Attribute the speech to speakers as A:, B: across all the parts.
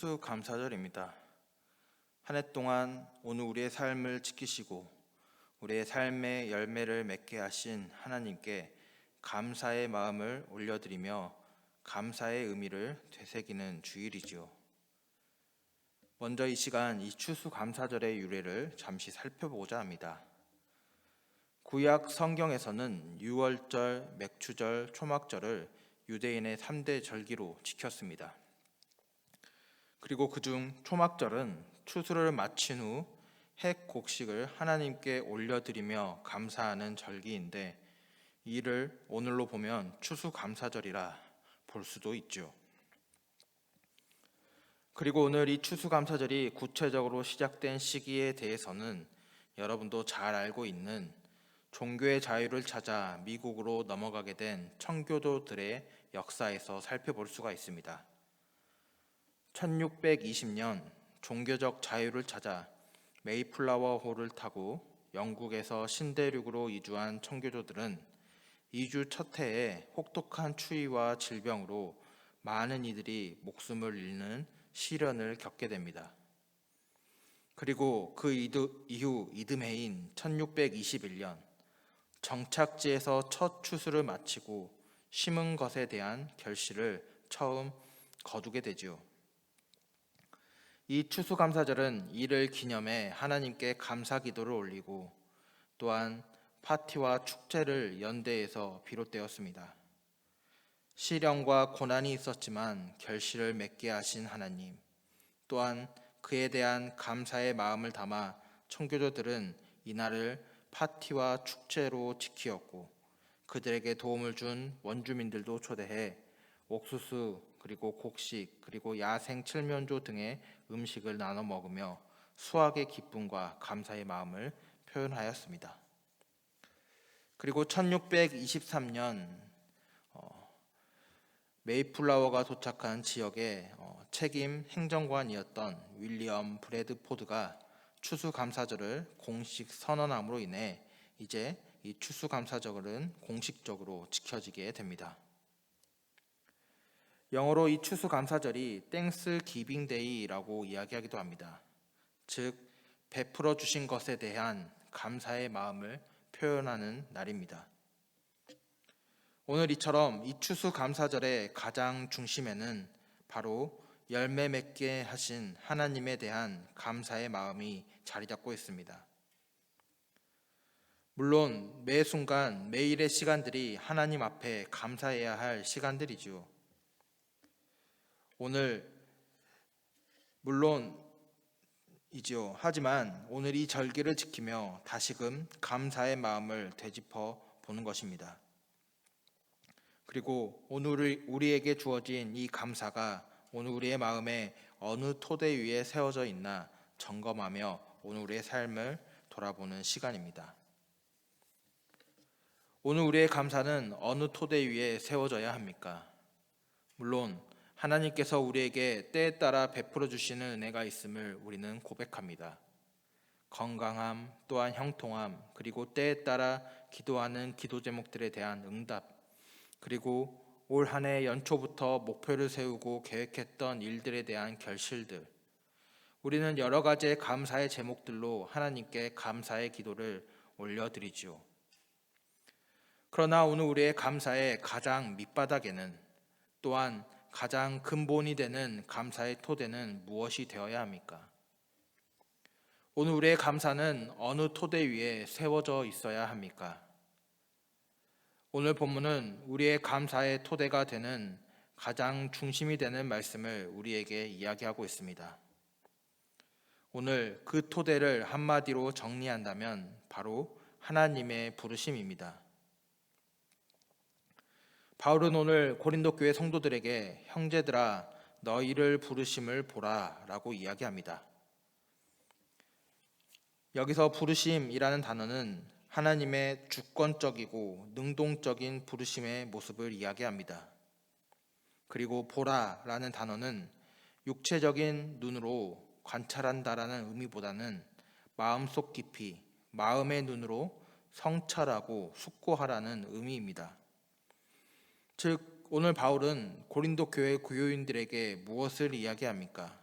A: 추수감사절입니다. 한 해 동안 오늘 우리의 삶을 지키시고 우리의 삶의 열매를 맺게 하신 하나님께 감사의 마음을 올려드리며 감사의 의미를 되새기는 주일이지요. 먼저 이 시간 이 추수감사절의 유래를 잠시 살펴보고자 합니다. 구약 성경에서는 유월절, 맥추절, 초막절을 유대인의 3대 절기로 지켰습니다. 그리고 그중 초막절은 추수를 마친 후 핵 곡식을 하나님께 올려드리며 감사하는 절기인데 이를 오늘로 보면 추수감사절이라 볼 수도 있죠. 그리고 오늘 이 추수감사절이 구체적으로 시작된 시기에 대해서는 여러분도 잘 알고 있는 종교의 자유를 찾아 미국으로 넘어가게 된 청교도들의 역사에서 살펴볼 수가 있습니다. 1620년 종교적 자유를 찾아 메이플라워 호를 타고 영국에서 신대륙으로 이주한 청교도들은 이주 첫 해에 혹독한 추위와 질병으로 많은 이들이 목숨을 잃는 시련을 겪게 됩니다. 그리고 그 이후 이듬해인 1621년 정착지에서 첫 추수를 마치고 심은 것에 대한 결실을 처음 거두게 되지요. 이 추수감사절은 이를 기념해 하나님께 감사 기도를 올리고 또한 파티와 축제를 연대해서 비롯되었습니다. 시련과 고난이 있었지만 결실을 맺게 하신 하나님, 또한 그에 대한 감사의 마음을 담아 청교도들은 이날을 파티와 축제로 지키었고 그들에게 도움을 준 원주민들도 초대해 옥수수 그리고 곡식 그리고 야생 칠면조 등의 음식을 나눠 먹으며 수확의 기쁨과 감사의 마음을 표현하였습니다. 그리고 1623년 메이플라워가 도착한 지역의 책임 행정관이었던 윌리엄 브래드포드가 추수감사절을 공식 선언함으로 인해 이제 이 추수감사절은 공식적으로 지켜지게 됩니다. 영어로 이 추수감사절이 땡스 기빙 데이라고 이야기하기도 합니다. 즉 베풀어 주신 것에 대한 감사의 마음을 표현하는 날입니다. 오늘 이처럼 이 추수감사절의 가장 중심에는 바로 열매 맺게 하신 하나님에 대한 감사의 마음이 자리 잡고 있습니다. 물론 매 순간 매일의 시간들이 하나님 앞에 감사해야 할 시간들이죠. 오늘 물론이죠. 하지만 오늘 이 절기를 지키며 다시금 감사의 마음을 되짚어 보는 것입니다. 그리고 오늘 우리에게 주어진 이 감사가 오늘 우리의 마음에 어느 토대 위에 세워져 있나 점검하며 오늘 우리의 삶을 돌아보는 시간입니다. 오늘 우리의 감사는 어느 토대 위에 세워져야 합니까? 물론 하나님께서 우리에게 때에 따라 베풀어 주시는 은혜가 있음을 우리는 고백합니다. 건강함, 또한 형통함, 그리고 때에 따라 기도하는 기도 제목들에 대한 응답, 그리고 올 한 해 연초부터 목표를 세우고 계획했던 일들에 대한 결실들, 우리는 여러 가지의 감사의 제목들로 하나님께 감사의 기도를 올려드리죠. 그러나 오늘 우리의 감사의 가장 밑바닥에는 또한 가장 근본이 되는 감사의 토대는 무엇이 되어야 합니까? 오늘 우리의 감사는 어느 토대 위에 세워져 있어야 합니까? 오늘 본문은 우리의 감사의 토대가 되는 가장 중심이 되는 말씀을 우리에게 이야기하고 있습니다. 오늘 그 토대를 한마디로 정리한다면 바로 하나님의 부르심입니다. 바울은 오늘 고린도 교회 성도들에게 형제들아 너희를 부르심을 보라 라고 이야기합니다. 여기서 부르심이라는 단어는 하나님의 주권적이고 능동적인 부르심의 모습을 이야기합니다. 그리고 보라라는 단어는 육체적인 눈으로 관찰한다라는 의미보다는 마음속 깊이, 마음의 눈으로 성찰하고 숙고하라는 의미입니다. 즉 오늘 바울은 고린도 교회 구교인들에게 무엇을 이야기합니까?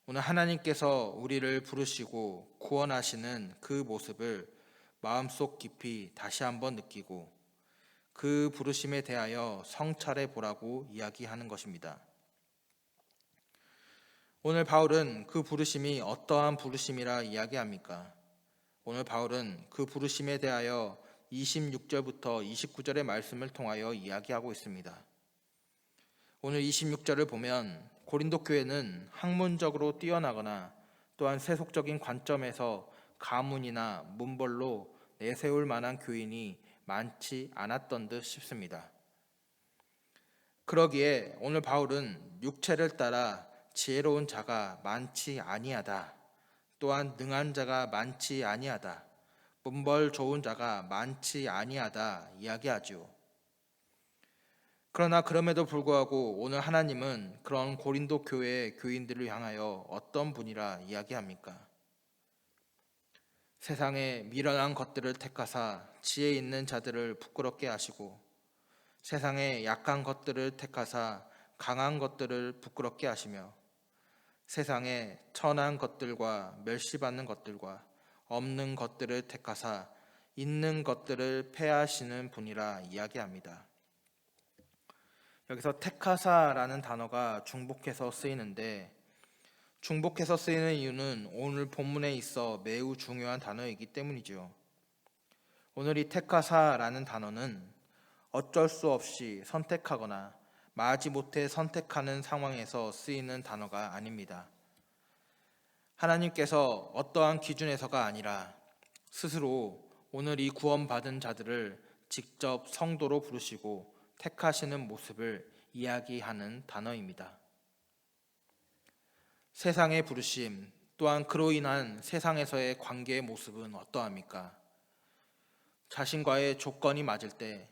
A: 오늘 하나님께서 우리를 부르시고 구원하시는 그 모습을 마음속 깊이 다시 한번 느끼고 그 부르심에 대하여 성찰해 보라고 이야기하는 것입니다. 오늘 바울은 그 부르심이 어떠한 부르심이라 이야기합니까? 오늘 바울은 그 부르심에 대하여 26절부터 29절의 말씀을 통하여 이야기하고 있습니다. 오늘 26절을 보면 고린도 교회는 학문적으로 뛰어나거나 또한 세속적인 관점에서 가문이나 문벌로 내세울 만한 교인이 많지 않았던 듯 싶습니다. 그러기에 오늘 바울은 육체를 따라 지혜로운 자가 많지 아니하다, 또한 능한 자가 많지 아니하다, 문벌 좋은 자가 많지 아니하다 이야기하죠. 그러나 그럼에도 불구하고 오늘 하나님은 그런 고린도 교회의 교인들을 향하여 어떤 분이라 이야기합니까? 세상의 미련한 것들을 택하사 지혜 있는 자들을 부끄럽게 하시고 세상의 약한 것들을 택하사 강한 것들을 부끄럽게 하시며 세상의 천한 것들과 멸시받는 것들과 없는 것들을 택하사 있는 것들을 폐하시는 분이라 이야기합니다. 여기서 택하사라는 단어가 중복해서 쓰이는데 중복해서 쓰이는 이유는 오늘 본문에 있어 매우 중요한 단어이기 때문이죠. 오늘 이 택하사라는 단어는 어쩔 수 없이 선택하거나 마지못해 선택하는 상황에서 쓰이는 단어가 아닙니다. 하나님께서 어떠한 기준에서가 아니라 스스로 오늘 이 구원받은 자들을 직접 성도로 부르시고 택하시는 모습을 이야기하는 단어입니다. 세상의 부르심 또한 그로 인한 세상에서의 관계의 모습은 어떠합니까? 자신과의 조건이 맞을 때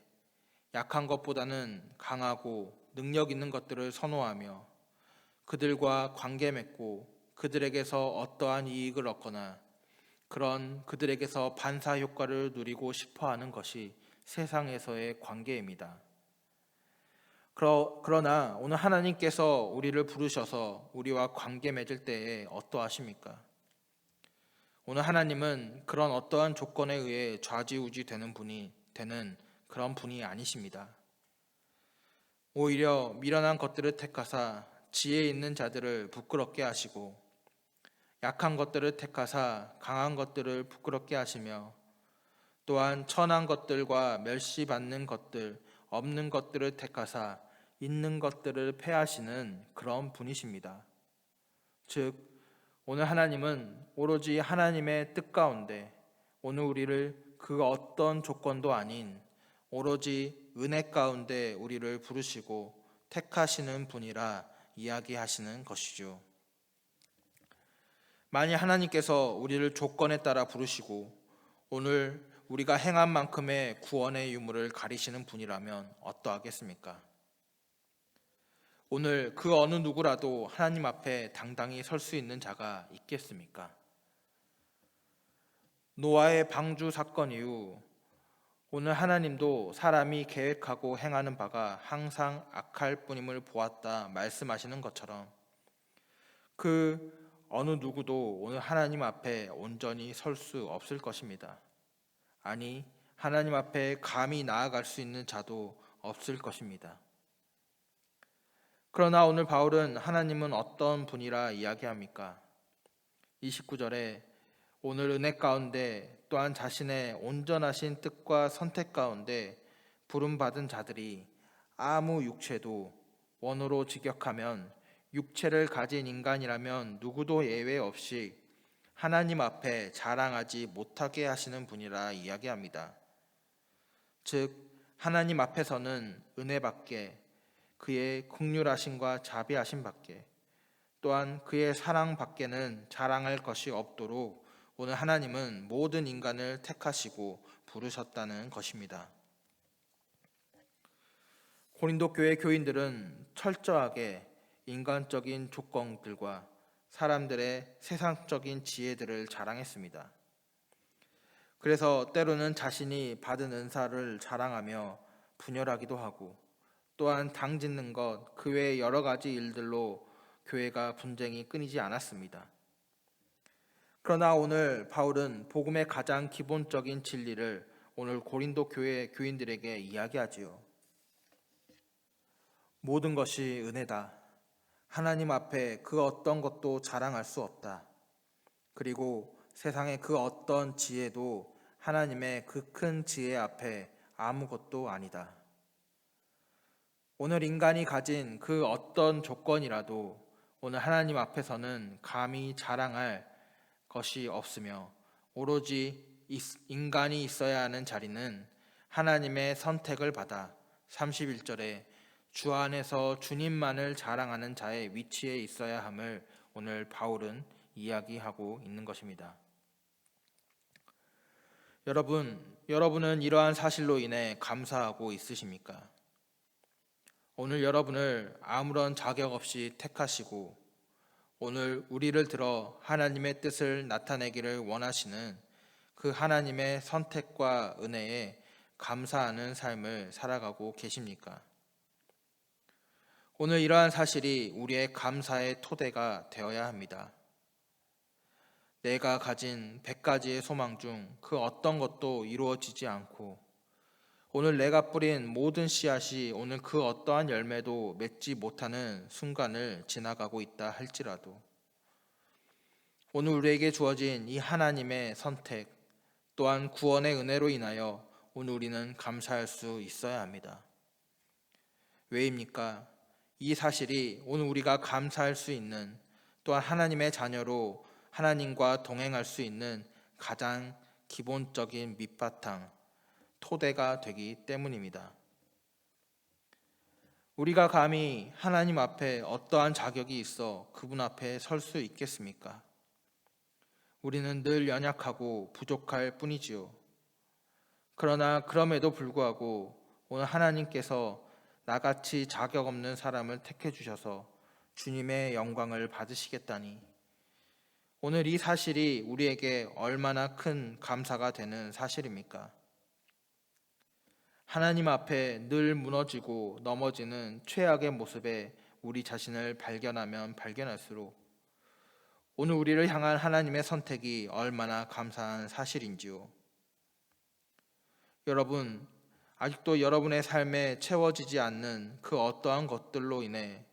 A: 약한 것보다는 강하고 능력 있는 것들을 선호하며 그들과 관계 맺고 그들에게서 어떠한 이익을 얻거나 그런 그들에게서 반사 효과를 누리고 싶어하는 것이 세상에서의 관계입니다. 그러나 오늘 하나님께서 우리를 부르셔서 우리와 관계 맺을 때에 어떠하십니까? 오늘 하나님은 그런 어떠한 조건에 의해 좌지우지 되는 그런 분이 아니십니다. 오히려 미련한 것들을 택하사 지혜 있는 자들을 부끄럽게 하시고 약한 것들을 택하사 강한 것들을 부끄럽게 하시며 또한 천한 것들과 멸시받는 것들, 없는 것들을 택하사 있는 것들을 폐하시는 그런 분이십니다. 즉 오늘 하나님은 오로지 하나님의 뜻 가운데 오늘 우리를 그 어떤 조건도 아닌 오로지 은혜 가운데 우리를 부르시고 택하시는 분이라 이야기하시는 것이죠. 만일 하나님께서 우리를 조건에 따라 부르시고 오늘 우리가 행한 만큼의 구원의 유무를 가리시는 분이라면 어떠하겠습니까? 오늘 그 어느 누구라도 하나님 앞에 당당히 설 수 있는 자가 있겠습니까? 노아의 방주 사건 이후 오늘 하나님도 사람이 계획하고 행하는 바가 항상 악할 뿐임을 보았다 말씀하시는 것처럼 그 어느 누구도 오늘 하나님 앞에 온전히 설 수 없을 것입니다. 아니, 하나님 앞에 감히 나아갈 수 있는 자도 없을 것입니다. 그러나 오늘 바울은 하나님은 어떤 분이라 이야기합니까? 29절에 오늘 은혜 가운데 또한 자신의 온전하신 뜻과 선택 가운데 부름받은 자들이 아무 육체도 원으로 직역하면 육체를 가진 인간이라면 누구도 예외 없이 하나님 앞에 자랑하지 못하게 하시는 분이라 이야기합니다. 즉 하나님 앞에서는 은혜밖에 그의 긍휼하심과 자비하심 밖에 또한 그의 사랑 밖에는 자랑할 것이 없도록 오늘 하나님은 모든 인간을 택하시고 부르셨다는 것입니다. 고린도 교회 교인들은 철저하게 인간적인 조건들과 사람들의 세상적인 지혜들을 자랑했습니다. 그래서 때로는 자신이 받은 은사를 자랑하며 분열하기도 하고 또한 당 짓는 것, 그 외의 여러 가지 일들로 교회가 분쟁이 끊이지 않았습니다. 그러나 오늘 바울은 복음의 가장 기본적인 진리를 오늘 고린도 교회 교인들에게 이야기하지요. 모든 것이 은혜다. 하나님 앞에 그 어떤 것도 자랑할 수 없다. 그리고 세상의 그 어떤 지혜도 하나님의 그 큰 지혜 앞에 아무것도 아니다. 오늘 인간이 가진 그 어떤 조건이라도 오늘 하나님 앞에서는 감히 자랑할 것이 없으며 오로지 인간이 있어야 하는 자리는 하나님의 선택을 받아 31절에 주 안에서 주님만을 자랑하는 자의 위치에 있어야 함을 오늘 바울은 이야기하고 있는 것입니다. 여러분은 이러한 사실로 인해 감사하고 있으십니까? 오늘 여러분을 아무런 자격 없이 택하시고 오늘 우리를 들어 하나님의 뜻을 나타내기를 원하시는 그 하나님의 선택과 은혜에 감사하는 삶을 살아가고 계십니까? 오늘 이러한 사실이 우리의 감사의 토대가 되어야 합니다. 내가 가진 100가지의 소망 중 그 어떤 것도 이루어지지 않고 오늘 내가 뿌린 모든 씨앗이 오늘 그 어떠한 열매도 맺지 못하는 순간을 지나가고 있다 할지라도 오늘 우리에게 주어진 이 하나님의 선택 또한 구원의 은혜로 인하여 오늘 우리는 감사할 수 있어야 합니다. 왜입니까? 이 사실이 오늘 우리가 감사할 수 있는 또한 하나님의 자녀로 하나님과 동행할 수 있는 가장 기본적인 밑바탕, 토대가 되기 때문입니다. 우리가 감히 하나님 앞에 어떠한 자격이 있어 그분 앞에 설 수 있겠습니까? 우리는 늘 연약하고 부족할 뿐이지요. 그러나 그럼에도 불구하고 오늘 하나님께서 나같이 자격 없는 사람을 택해 주셔서 주님의 영광을 받으시겠다니 오늘 이 사실이 우리에게 얼마나 큰 감사가 되는 사실입니까? 하나님 앞에 늘 무너지고 넘어지는 최악의 모습에 우리 자신을 발견하면 발견할수록 오늘 우리를 향한 하나님의 선택이 얼마나 감사한 사실인지요. 여러분, 아직도 여러분의 삶에 채워지지 않는 그 어떠한 것들로 인해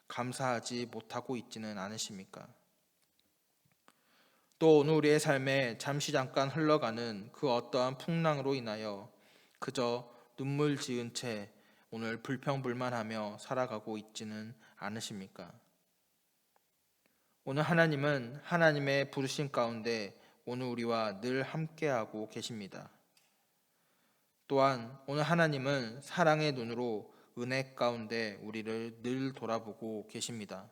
A: 감사하지 못하고 있지는 않으십니까? 또 오늘 우리의 삶에 잠시 잠깐 흘러가는 그 어떠한 풍랑으로 인하여 그저 눈물 지은 채 오늘 불평불만하며 살아가고 있지는 않으십니까? 오늘 하나님은 하나님의 부르심 가운데 오늘 우리와 늘 함께하고 계십니다. 또한 오늘 하나님은 사랑의 눈으로 은혜 가운데 우리를 늘 돌아보고 계십니다.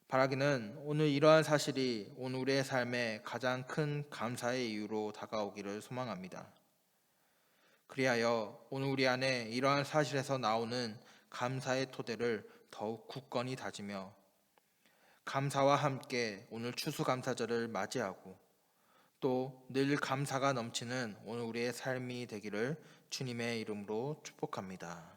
A: 바라기는 오늘 이러한 사실이 오늘 우리의 삶에 가장 큰 감사의 이유로 다가오기를 소망합니다. 그리하여 오늘 우리 안에 이러한 사실에서 나오는 감사의 토대를 더욱 굳건히 다지며 감사와 함께 오늘 추수감사절을 맞이하고 또 늘 감사가 넘치는 오늘 우리의 삶이 되기를 주님의 이름으로 축복합니다.